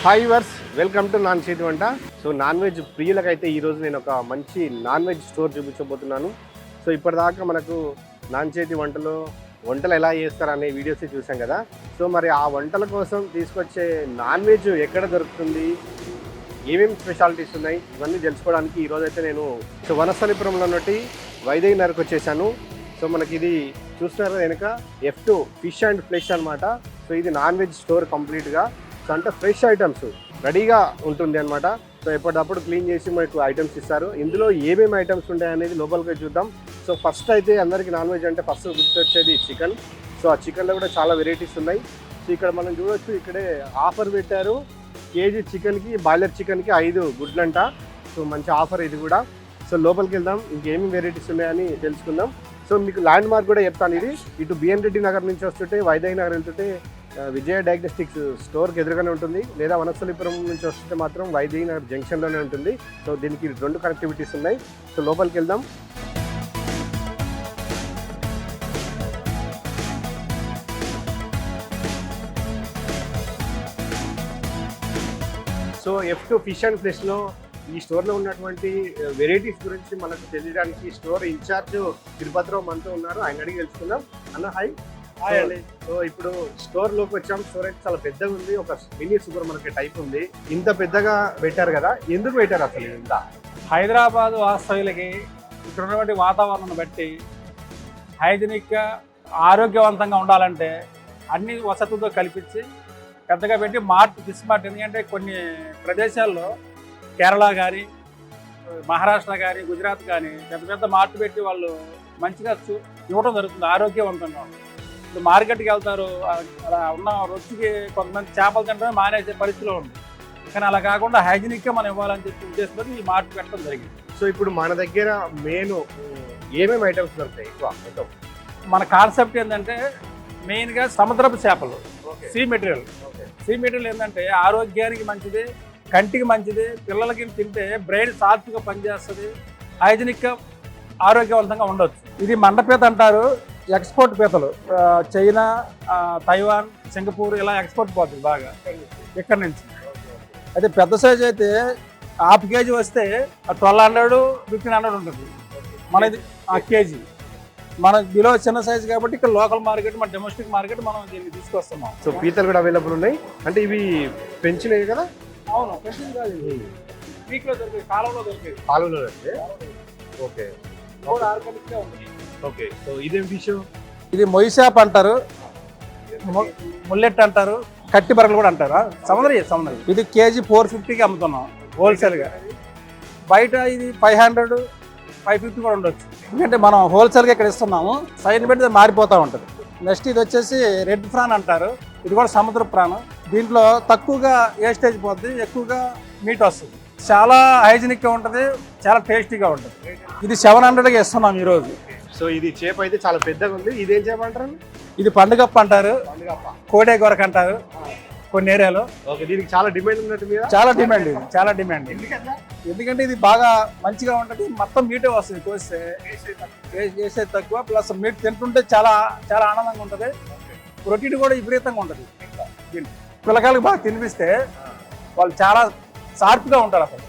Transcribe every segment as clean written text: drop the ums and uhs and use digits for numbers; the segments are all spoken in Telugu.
హాయ్ వర్స్ వెల్కమ్ టు నాన్ చేతి వంట. సో నాన్ వెజ్ ప్రియులకైతే ఈరోజు నేను ఒక మంచి నాన్ వెజ్ స్టోర్ చూపించబోతున్నాను. సో ఇప్పటిదాకా మనకు నాన్ చేతి వంటలు ఎలా చేస్తారనే వీడియోస్ చూసాం కదా. సో మరి ఆ వంటల కోసం తీసుకొచ్చే నాన్ వెజ్ ఎక్కడ దొరుకుతుంది, ఏమేమి స్పెషాలిటీస్ ఉన్నాయి, ఇవన్నీ తెలుసుకోవడానికి ఈరోజైతే నేను వనస్థలిపురంలో ఉన్నట్టు వైదేహి నగర్కి వచ్చేసాను. సో మనకి ఇది చూస్తున్నారు వెనుక F2 ఫిష్ అండ్ ఫ్లెష్ అనమాట. సో ఇది నాన్ వెజ్ స్టోర్ కంప్లీట్గా. సో అంటే ఫ్రెష్ ఐటమ్స్ రెడీగా ఉంటుంది అనమాట. సో ఎప్పటికప్పుడు క్లీన్ చేసి మనకు ఐటమ్స్ ఇస్తారు. ఇందులో ఏమేమి ఐటమ్స్ ఉంటాయి అనేది లోపలికి చూద్దాం. సో ఫస్ట్ అయితే అందరికీ నాన్ వెజ్ అంటే ఫస్ట్ గుర్తొచ్చేది చికెన్. సో ఆ చికెన్లో కూడా చాలా వెరైటీస్ ఉన్నాయి. సో ఇక్కడ మనం చూడవచ్చు, ఇక్కడే ఆఫర్ పెట్టారు. కేజీ చికెన్కి, బాయిలర్ చికెన్కి 5 గుడ్లంట. సో మంచి ఆఫర్ ఇది కూడా. సో లోపలికి వెళ్దాం, ఇంకేమేమి వెరైటీస్ ఉన్నాయని తెలుసుకుందాం. సో మీకు ల్యాండ్ మార్క్ కూడా చెప్తాను. ఇది ఇటు బిఎన్ రెడ్డి నగర్ నుంచి వస్తుంటే వైదేహి నగర్ వెళ్తుంటే విజయ డయాగ్నోస్టిక్స్ స్టోర్కి ఎదురుగానే ఉంటుంది, లేదా వనస్థలిపురం నుంచి వస్తుంటే మాత్రం వైదేహి నగర్ జంక్షన్లోనే ఉంటుంది. సో దీనికి 2 కనెక్టివిటీస్ ఉన్నాయి. సో లోపలికి వెళ్దాం. సో F2 ఫిష్ అండ్ ఫ్లెష్లో ఈ స్టోర్లో ఉన్నటువంటి వెరైటీస్ గురించి మనకు తెలియడానికి స్టోర్ ఇన్ఛార్జ్ తిరుపతిరావు మనతో ఉన్నారు. ఆయన అడిగి తెలుసుకుందాం. అన్న హాయ్. హాయ్ అండి. సో ఇప్పుడు స్టోర్లోకి వచ్చాం. స్టోర్ అయితే చాలా పెద్దగా ఉంది, ఒక మినీ సూపర్ మార్కెట్ టైప్ ఉంది. ఇంత పెద్దగా పెట్టారు కదా, ఎందుకు పెట్టారు అసలు? ఇంత హైదరాబాద్ వాస్తవ్యులకి ఇక్కడ ఉన్నటువంటి వాతావరణం బట్టి హైజీనిక్గా ఆరోగ్యవంతంగా ఉండాలంటే అన్ని వసతులతో కల్పించి పెద్దగా పెట్టి ఫిష్ మార్ట్. ఎందుకంటే కొన్ని ప్రదేశాల్లో కేరళ కానీ, మహారాష్ట్ర కానీ, గుజరాత్ కానీ పెద్ద పెద్ద మార్ట్ పెట్టి వాళ్ళు మంచిగా ఇవ్వడం జరుగుతుంది ఆరోగ్యవంతంగా. ఇప్పుడు మార్కెట్కి వెళ్తారు, అలా ఉన్న రుచికి కొంతమంది చేపలు తినడమే మానేసే పరిస్థితిలో ఉంది. కానీ అలా కాకుండా హైజీనిక్గా మనం ఇవ్వాలని చెప్పి ఉద్దేశంతో ఈ మార్ట్ పెట్టడం జరిగింది. సో ఇప్పుడు మన దగ్గర మెయిన్ ఏమేమి ఐటమ్స్ దొరుకుతాయి ఎక్కువ? మన కాన్సెప్ట్ ఏంటంటే మెయిన్గా సముద్రపు చేపలు, సీ మెటీరియల్ ఏంటంటే ఆరోగ్యానికి మంచిది, కంటికి మంచిది, పిల్లలకి తింటే బ్రెయిన్ సాఫ్ట్గా పనిచేస్తుంది, హైజీనిక్గా ఆరోగ్యవంతంగా ఉండొచ్చు. ఇది మండపీత అంటారు, ఎక్స్పోర్ట్ పీతలు. చైనా, తైవాన్, సింగపూర్ ఇలా ఎక్స్పోర్ట్ పోతుంది బాగా ఇక్కడ నుంచి. అయితే పెద్ద సైజ్ అయితే ½ కేజీ వస్తే 1200, 1500 ఉంటుంది మనది కేజీ. మన బిలో చిన్న సైజు కాబట్టి ఇక్కడ లోకల్ మార్కెట్, మన డొమెస్టిక్ మార్కెట్ మనం దీన్ని తీసుకొస్తున్నాం. సో పీతలు కూడా అవైలబుల్ ఉన్నాయి. అంటే ఇవి పెంచినవి కదా? అవును, పెంచింది కాదు, వీక్లో దొరికింది, కాలంలో దొరికింది. కాలంలో దొరికితే ఓకే ఆర్గానిక్గా ఉంది. ఓకే. సో ఇదేం ఫిష్? ఇది మొయ్యి చేప అంటారు, ముల్లెట్ అంటారు, కట్టి బరలు కూడా అంటారు. సముద్రం. ఇది కేజీ 450కి అమ్ముతున్నాం హోల్సేల్గా. బయట ఇది 500, 550 కూడా ఉండొచ్చు. ఎందుకంటే మనం హోల్సేల్గా ఇక్కడ ఇస్తున్నాము. సైడ్ పెడితే మారిపోతూ ఉంటుంది. నెక్స్ట్ ఇది వచ్చేసి రెడ్ ప్రాన్ అంటారు. ఇది కూడా సముద్ర ప్రాణం. దీంట్లో తక్కువగా వేస్టేజ్ పోద్ది, ఎక్కువగా మీట్ వస్తుంది. చాలా హైజీనిక్గా ఉంటుంది, చాలా టేస్టీగా ఉంటుంది. ఇది 700కి ఇస్తున్నాం ఈరోజు. సో ఇది చేప అయితే చాలా పెద్దగా ఉంది. ఇదేం చేప అంటారు? ఇది పండుగప్ప అంటారు, కోడే గొరక అంటారు కొన్ని ఏరియాలో. ఓకే. దీనికి చాలా డిమాండ్ ఉన్నట్టు మీద? చాలా డిమాండ్. ఎందుకంటే ఇది బాగా మంచిగా ఉంటుంది, మొత్తం మీటే వస్తుంది. కోస్తే వేసేది తక్కువ, ప్లస్ మీట్ తింటుంటే చాలా చాలా ఆనందంగా ఉంటుంది. ప్రోటీన్ కూడా విపరీతంగా ఉంటుంది. పిల్లకాయలకు బాగా తినిపిస్తే వాళ్ళు చాలా షార్ప్గా ఉంటారు అసలు.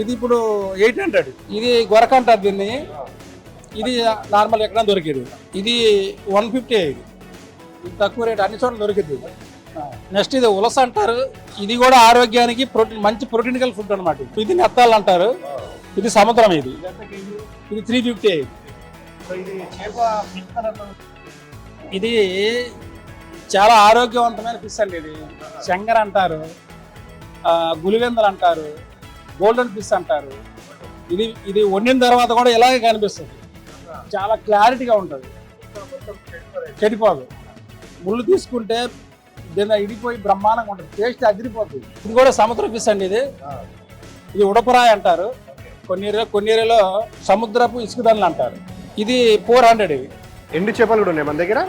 ఇది ఇప్పుడు 800. ఇది గొరక అంటారు దీన్ని. ఇది నార్మల్ ఎక్కడ దొరికేది. ఇది 150. ఇది తక్కువ రేట్, అన్ని చోట్ల దొరికింది. నెక్స్ట్ ఇది ఉలస అంటారు. ఇది కూడా ఆరోగ్యానికి మంచి ప్రోటీనికల్ ఫుడ్ అనమాట. ఇది నెత్తాలు అంటారు. ఇది సముద్రం. ఇది 350. ఇది చాలా ఆరోగ్యవంతమైన ఫిష్ అండి. ఇది శంగర్ అంటారు, గులివెందలు అంటారు, గోల్డెన్ ఫిష్ అంటారు. ఇది వండిన తర్వాత కూడా ఇలాగే కనిపిస్తుంది, చాలా క్లారిటీగా ఉంటుంది, చెడిపోదు. ముళ్ళు తీసుకుంటే దీన్ని ఇడిపోయి బ్రహ్మాండంగా ఉంటుంది, టేస్ట్ అదిరిపోతుంది. ఇది కూడా సముద్ర ఫిష్ అండి. ఇది ఉడపరాయి అంటారు. కొన్ని ఏరియాలో సముద్రపు ఇసుకదన్లు అంటారు. ఇది 400. ఇవి ఎండు చేపలు కూడా ఉన్నాయి మన దగ్గర?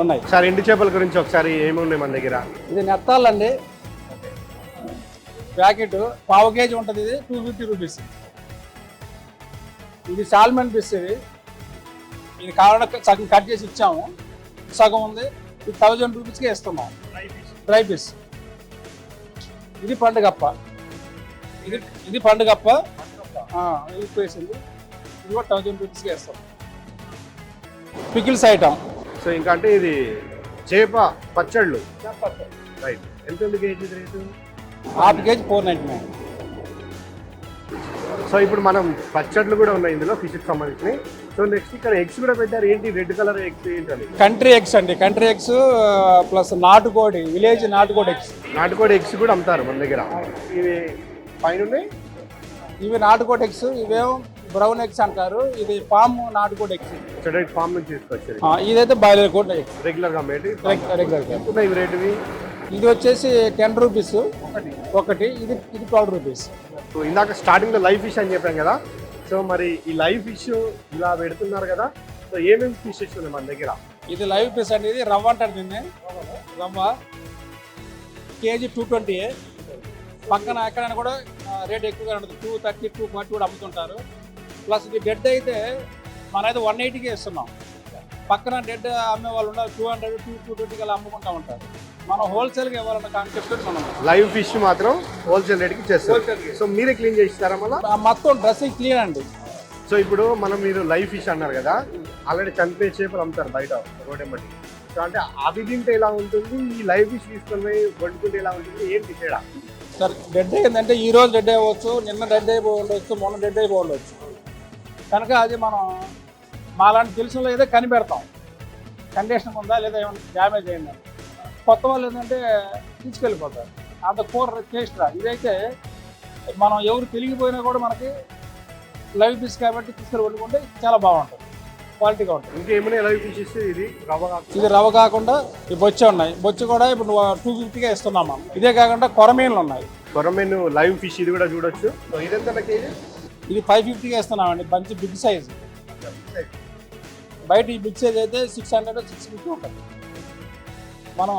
ఉన్నాయి. సార్ ఎండు చేపల గురించి ఒకసారి ఏమి ఉన్నాయి మన దగ్గర? ఇది నెత్తాలండి. ప్యాకెట్ ½ కేజీ ఉంటుంది. ఇది 250 రూపీస్. ఇది సాల్మన్ ఫిష్. ఇది కావాలంటే సగం కట్ చేసి ఇచ్చాము, సగం ఉంది. ఇది 1000 రూపీస్కే ఇస్తున్నాం. డ్రై పీస్ ఇది పండుగప్ప, ఇది పండుగప్ప వేసింది. ఇది కూడా 1000 రూపీస్కి వేస్తాం. Pickles item. సో ఇంకా అంటే ఇది చేప పచ్చళ్ళు, రైట్. ఎంత ఉంది KG rate? Half KG 499. So ఇప్పుడు మనం పచ్చళ్ళు కూడా ఉన్నాయి ఇందులో ఫిష్కి సంబంధించినవి. సో నెక్స్ట్ ఇక్కడ ఎగ్స్ కూడా పెట్టారు. ఏంటి రెడ్ కలర్ ఎగ్స్ ఏంటని? కంట్రీ ఎగ్స్ అండి. కంట్రీ ఎగ్స్ ప్లస్ నాటుకోడి, విలేజ్ నాటుకోడి ఎగ్స్. నాటుకోడి ఎగ్స్ కూడా అమ్ముతారు మన దగ్గర. ఇవి పైన ఉన్నాయి. ఇవి నాటుకోడి ఎగ్స్, ఇవేమో బ్రౌన్ ఎగ్స్ అంటారు. ఇది ఫామ్ నాటుకోడి ఎగ్స్. ఫామ్ నుంచి తీసుకొచ్చారు. ఇదైతే బాయిలర్ కోడ్ ఎగ్స్ రెగ్యులర్ గా మేటి రెగ్యులర్. ఇవి రేట్ ఇవి? ఇది వచ్చేసి 10 రూపీస్ ఒకటి. ఇది 12 రూపీస్. సో ఇందాక స్టార్టింగ్ లో లైవ్ ఫిష్ అని చెప్పాం కదా. సో మరి ఈ లైవ్ ఫిష్ ఇలా పెడుతున్నారు కదా. సో ఏమేమి ఫిషెస్ ఉన్నాయి మన దగ్గర? ఇది లైవ్ ఫిష్ అండి. ఇది రవ్వ అంటారు దీన్ని. రవ్వ కేజీ 220. పక్కన ఎక్కడైనా కూడా రేట్ ఎక్కువగా ఉంటుంది. 230, 240 కూడా అమ్ముతుంటారు. ప్లస్ ఇది డెడ్ అయితే మనైతే 180కి ఇస్తున్నాం. పక్కన డెడ్ అమ్మే వాళ్ళు ఉన్నారు 200, 220 అలా అమ్ముకుంటా ఉంటారు. మనం హోల్సేల్గా ఇవ్వాలన్న కాన్సెప్ట్ మనం లైవ్ ఫిష్ మాత్రం హోల్సేల్ రేట్కి చేస్తారు. సో మీరే క్లీన్ చేస్తారా మళ్ళీ? మొత్తం డ్రెస్సింగ్ క్లీన్ అండి. సో ఇప్పుడు మీరు లైవ్ ఫిష్ అన్నారు కదా, ఆల్రెడీ చనిపోయే చేపలు అమ్ముతారు బయట రోడ్ ఎంబటి. సో అంటే అవి తింటే ఎలా ఉంటుంది, ఈ లైవ్ ఫిష్ తీసుకొని పోయి వండుకుంటే ఎలా ఉంటుంది, ఏంటి తేడా? సార్ డెడ్ ఏంటంటే ఈ రోజు డెడ్ అవ్వచ్చు, నిన్న డెడ్ అయిపోయి ఉండవచ్చు, మొన్న డెడ్ అయిపోయి ఉండవచ్చు. కనుక అది మనం మాలాంటి తెలిసిన ఏదో కనిపెడతాం, కండిషన్ ఉందా లేదా ఏమైనా డ్యామేజ్ అయిందని. కొత్త వాళ్ళు ఏంటంటే తీసుకెళ్ళిపోతారు. అంత కూర టేస్ట్ రా. ఇదైతే మనం ఎవరు తెలిగిపోయినా కూడా మనకి లైవ్ ఫిష్ కాబట్టి తీసుకెళ్ళి వండుకుంటే చాలా బాగుంటుంది, క్వాలిటీగా ఉంటుంది. ఇంకేమైనా లైవ్ ఫిషెస్ ఇది రవ్వ కాకుండా? ఇది రవ్వ కాకుండా ఈ బొచ్చే ఉన్నాయి. బొచ్చు కూడా ఇప్పుడు 250గా ఇస్తున్నాం మనం. ఇదే కాకుండా కొరమీన్లు ఉన్నాయి. కొరమీను లైవ్ ఫిష్ ఇది కూడా చూడొచ్చు. సో ఇదెంత కేజీ? ఇది 550గా ఇస్తున్నామండి. మంచి బిగ్ సైజ్. బయట ఈ బిగ్ సైజ్ అయితే 600, 650 ఉంటుంది. మనం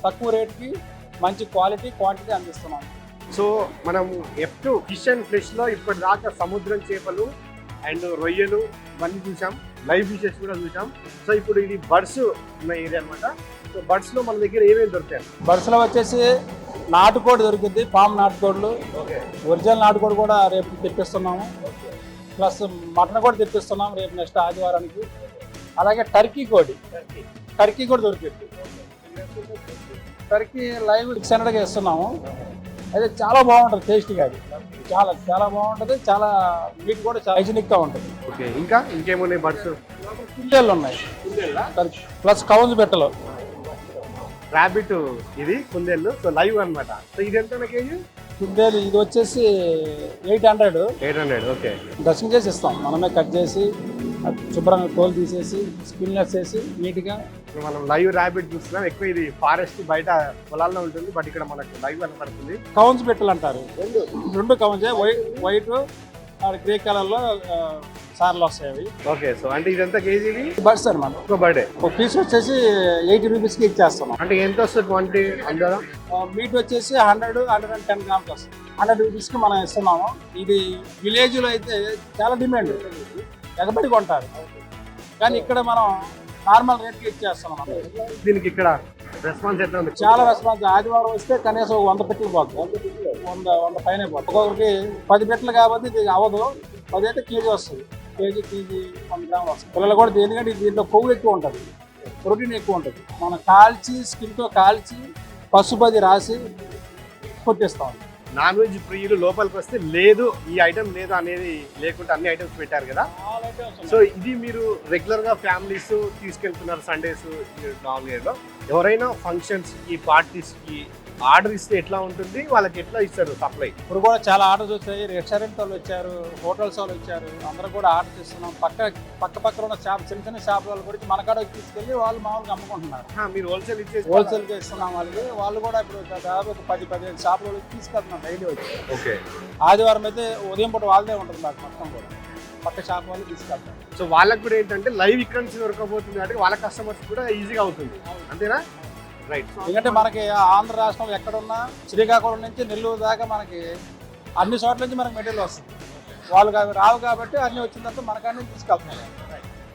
తక్కువ రేట్కి మంచి క్వాలిటీ, క్వాంటిటీ అందిస్తున్నాం. సో మనం F2 ఫిష్ అండ్ ఫ్రెష్లో ఇప్పటిదాకా సముద్రం చేపలు అండ్ రొయ్యలు ఇవన్నీ చూసాం, లైవ్ ఫిషెస్ కూడా చూసాం. సో ఇప్పుడు ఇది బర్డ్స్ ఉన్న ఏరియా అనమాట. సో బర్డ్స్లో మన దగ్గర ఏమేమి దొరుకుతాయి? బర్డ్స్లో వచ్చేసి నాటుకోడి దొరుకుద్ది, ఫామ్ నాటుకోళ్ళు. ఒరిజినల్ నాటుకోడి కూడా రేపు తెప్పిస్తున్నాము. ప్లస్ మటన్ కూడా తెప్పిస్తున్నాం రేపు నెక్స్ట్ ఆదివారానికి. అలాగే టర్కీ కోడి, టర్కీ కూడా దొరికింది. టర్కీ లైవ్ 600గా ఇస్తున్నాము. అయితే చాలా బాగుంటుంది టేస్టీగా. అది చాలా చాలా బాగుంటుంది. చాలా మీట్ కూడా చాలా హైజీనిక్గా ఉంటుంది. ఓకే, ఇంకేమున్నాయి బర్డ్స్? కుందేళ్ళు ఉన్నాయి ప్లస్ కౌన్స్ పెట్టలు. ర్యాబిట్ ఇది కుందేళ్ళు. సో లైవ్ అనమాట. సో ఇది ఎంత కేజీ? కుందేలు ఇది వచ్చేసి 800. 800. ఓకే. డ్రెస్సింగ్ చేసి ఇస్తాం, మనమే కట్ చేసి శుభ్రంగా తోలు తీసేసి స్పిన్నర్స్ వేసి నీట్గా. మనం లైవ్ ర్యాబిట్ చూస్తున్నాం. ఎక్కువ ఇది ఫారెస్ట్ బయట పొలాల్లో ఉంటుంది, బట్ ఇక్కడ మనకు లైవ్ కనపడుతుంది. కౌన్స్ పెట్టలు అంటారు. రెండు కౌన్సే, వైట్ గ్రే కలర్లో సార్లు వస్తాయి అవి. ఓకే. సో అంటే ఇదంతా కేజీ బర్డ్స్ అనమాట. ఒక బర్డే ఒక పీస్ వచ్చేసి 80 రూపీస్కి ఇచ్చేస్తున్నాం. అంటే ఎంత వస్తుంది క్వాంటిటీ అందరం? మీట్ వచ్చేసి 100, 110 గ్రామ్స్ వస్తుంది. 100 రూపీస్కి మనం ఇస్తున్నాము. ఇది విలేజ్లో అయితే చాలా డిమాండ్, ఎగబడి కొంటారు. కానీ ఇక్కడ మనం నార్మల్ రేట్కి ఇచ్చేస్తున్నాం. దీనికి ఇక్కడ రెస్పాన్స్ ఎట్లా ఉంది? చాలా రెస్పాన్స్. ఆదివారం వస్తే కనీసం 100 పెట్టలు పోతుంది, 100 పైన పోతుంది. ఒక్కొక్కరికి 10 పెట్టలు కాబట్టి ఇది అవ్వదు. 10 అయితే కేజీ వస్తుంది. కేజీ 100 గ్రాములు వస్తుంది. పిల్లలు కూడా ఎందుకంటే దీంట్లో కొవ్వు ఎక్కువ ఉంటుంది, ప్రోటీన్ ఎక్కువ ఉంటుంది. మనం కాల్చి స్కిన్తో కాల్చి పసుపది రాసి కొట్టిస్తాం. నాన్ వెజ్ ప్రియులు లోపలికి వస్తే లేదు ఈ ఐటమ్ లేదు అనేది లేకుండా అన్ని ఐటమ్స్ పెట్టారు కదా. సో ఇది మీరు రెగ్యులర్ గా ఫ్యామిలీస్ తీసుకెళ్తున్నారు సండేస్ నాలుగేళ్ళలో. ఎవరైనా ఫంక్షన్స్ కి పార్టీస్ కి ఆర్డర్ ఇస్తే ఎట్లా ఉంటుంది, వాళ్ళకి ఎట్లా ఇస్తారు సప్లై? ఇప్పుడు కూడా చాలా ఆర్డర్స్ వచ్చాయి. రెస్టారెంట్ వాళ్ళు వచ్చారు, హోటల్స్ వాళ్ళు వచ్చారు, అందరూ కూడా ఆర్డర్ ఇస్తున్నాం. పక్క ఉన్న షాప్, చిన్న చిన్న షాప్ వాళ్ళు కూడా మన కాడ తీసుకెళ్ళి వాళ్ళు మామూలుగా అమ్ముకుంటున్నారు. మీరు హోల్సేల్ ఇచ్చేసి హోల్సేల్గా ఇస్తున్నాం వాళ్ళకి. వాళ్ళు కూడా ఇప్పుడు దాదాపు ఒక 10-15 షాపుల వాళ్ళకి తీసుకెళ్తున్నాం డైలీ వచ్చి. ఓకే. ఆదివారం అయితే ఉదయం పూట వాళ్ళదే ఉంటుంది మాకు మొత్తం కూడా, పక్క షాప్ వాళ్ళు తీసుకెళ్తాం. సో వాళ్ళకి కూడా ఏంటంటే లైవ్ ఇక్కడ నుంచి దొరకబోతుంది కాబట్టి వాళ్ళ కస్టమర్స్ కూడా ఈజీగా అవుతుంది, అంతేనా? రైట్. ఎందుకంటే మనకి ఆంధ్ర రాష్ట్రంలో ఎక్కడున్నా, శ్రీకాకుళం నుంచి నెల్లూరు దాకా మనకి అన్ని చోట్ల నుంచి మనకి మెటీరియల్ వస్తుంది. వాళ్ళు రావు కాబట్టి అన్ని వచ్చిన తర్వాత మనకాన్ని తీసుకెళ్తున్నాం.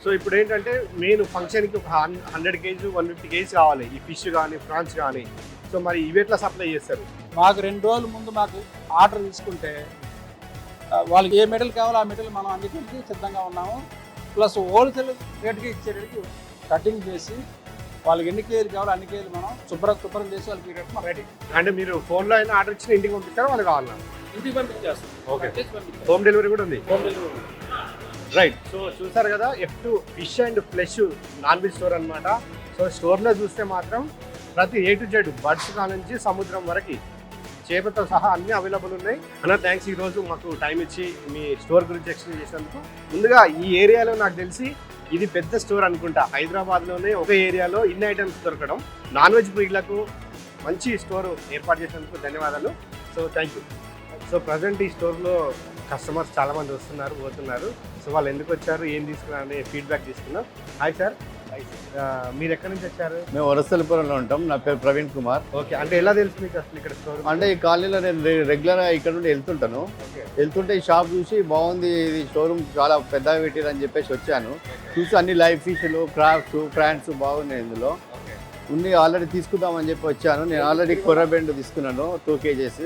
సో ఇప్పుడు ఏంటంటే మెయిన్ ఫంక్షన్కి ఒక 100 kg 150 kg కావాలి, ఈ ఫిష్ కానీ ప్రాన్స్ కానీ. సో మరి ఇవి ఎట్లా సప్లై చేస్తారు? మాకు 2 రోజుల ముందు మాకు ఆర్డర్ తీసుకుంటే వాళ్ళకి ఏ మెటీరియల్ కావాలో ఆ మెటీరియల్ మనం అందించడానికి సిద్ధంగా ఉన్నాము. ప్లస్ హోల్సేల్ రేట్కి ఇచ్చే రేటుకి కటింగ్ చేసి వాళ్ళకి ఎన్ని కేజీలు కావాలో అన్ని కేజీలు మనం శుభ్రం చేసి వాళ్ళకి రేటు మనం రెడీ. అంటే మీరు ఫోన్లో అయినా ఆర్డర్ ఇచ్చిన ఇంటికి పంపిస్తారా, వాళ్ళు కావాలన్నా? ఇంటికి పంపించేస్తాం. ఓకే, హోమ్ డెలివరీ కూడా ఉంది. Home delivery. రైట్. సో చూసారు కదా, F2 fish and flesh non veg store అనమాట. సో స్టోర్లో చూస్తే మాత్రం ప్రతి A to Z బర్డ్స్ కా నుంచి సముద్రం వరకు చేపతో సహా అన్నీ అవైలబుల్ ఉన్నాయి. అన్న థ్యాంక్స్, ఈరోజు మాకు టైం ఇచ్చి మీ స్టోర్ గురించి ఎక్స్ప్లెయిన్ చేసినందుకు. ముందుగా ఈ ఏరియాలో నాకు తెలిసి ఇది పెద్ద స్టోర్ అనుకుంటా. హైదరాబాద్లోనే ఒక ఏరియాలో ఇన్ని ఐటమ్స్ దొరకడం. నాన్ వెజ్ ప్రియులకు మంచి స్టోర్ ఏర్పాటు చేసినందుకు ధన్యవాదాలు. So thank you. So present ఈ స్టోర్లో కస్టమర్స్ చాలామంది వస్తున్నారు, పోతున్నారు. సో వాళ్ళు ఎందుకు వచ్చారు, ఏం తీసుకున్నారు అనే ఫీడ్బ్యాక్ తీసుకున్నాం. హాయ్ సార్, మీరు ఎక్కడి నుంచి వచ్చారు? మేము వరసలపురంలో ఉంటాం. నా పేరు ప్రవీణ్ కుమార్. ఓకే, అంటే ఎలా తెలుసు మీకు అసలు ఇక్కడ స్టోర్? అంటే ఈ కాలనీలో నేను రెగ్యులర్గా ఇక్కడ నుండి వెళ్తుంటాను. వెళ్తుంటే ఈ షాప్ చూసి బాగుంది, ఇది షోరూమ్ చాలా పెద్దగా పెట్టిరని చెప్పేసి వచ్చాను. చూసి అన్ని లైవ్ ఫిష్లు, క్రాబ్స్, ఫ్రాన్స్ బాగున్నాయి ఇందులో. ఉన్ని ఆల్రెడీ తీసుకుందామని చెప్పి వచ్చాను. నేను ఆల్రెడీ కొర్రబెండు తీసుకున్నాను 2 kgs.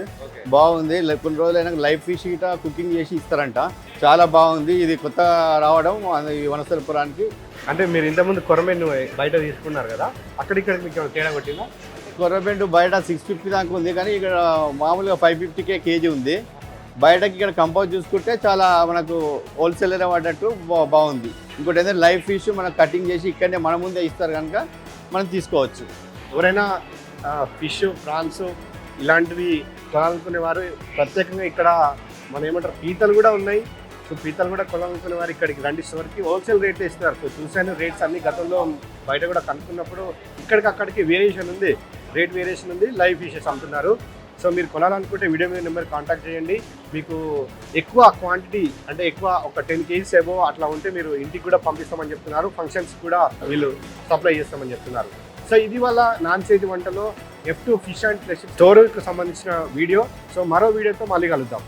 బాగుంది. కొన్ని రోజులైనా లైవ్ ఫిష్ గిట కుకింగ్ చేసి ఇస్తారంట. చాలా బాగుంది. ఇది కొత్త రావడం ఈ వనస్థలపురానికి. అంటే మీరు ఇంతకుముందు కొరమేను బయట తీసుకున్నారు కదా, అక్కడిక్కడ మీకు ఏమైనా తేడా కొట్టిందా? కొర్రబెండు బయట 650 దాకా ఉంది, కానీ ఇక్కడ మామూలుగా 550 కేజీ ఉంది. బయటకి ఇక్కడ కంపౌండ్ చూసుకుంటే చాలా మనకు హోల్సేలర్ పడ్డట్టు బాగుంది. ఇంకోటి ఏంటంటే లైవ్ ఫిష్ మనకు కటింగ్ చేసి ఇక్కడనే మన ముందే ఇస్తారు కనుక మనం తీసుకోవచ్చు. ఎవరైనా ఫిష్, ప్రాన్స్ ఇలాంటివి కొనాలనుకునే వారు ప్రత్యేకంగా ఇక్కడ మనం ఏమంటారు పీతలు కూడా ఉన్నాయి. సో పీతలు కూడా కొనాలనుకునే వారు ఇక్కడికి రండి. స్టోర్కి హోల్సేల్ రేట్ ఇస్తారు. సో చూసాను రేట్స్ అన్ని గతంలో బయట కూడా కనుక్కున్నప్పుడు ఇక్కడికి అక్కడికి వేరియేషన్ ఉంది, రేట్ వేరియేషన్ ఉంది. లైవ్ ఫిషెస్ అమ్ముతున్నారు. సో మీరు కొనాలనుకుంటే వీడియో మీద నెంబర్ కాంటాక్ట్ చేయండి. మీకు ఎక్కువ క్వాంటిటీ అంటే ఎక్కువ ఒక 10 kgs ఏవో అట్లా ఉంటే మీరు ఇంటికి కూడా పంపిస్తామని చెప్తున్నారు. ఫంక్షన్స్ కూడా వీళ్ళు సప్లై చేస్తామని చెప్తున్నారు. సో ఇది వల్ల నాన్ చేతి వంటలో F2 ఫిష్ అండ్ ఫ్లెష్ స్టోర్కి సంబంధించిన వీడియో. సో మరో వీడియోతో మళ్ళీ కలుద్దాం.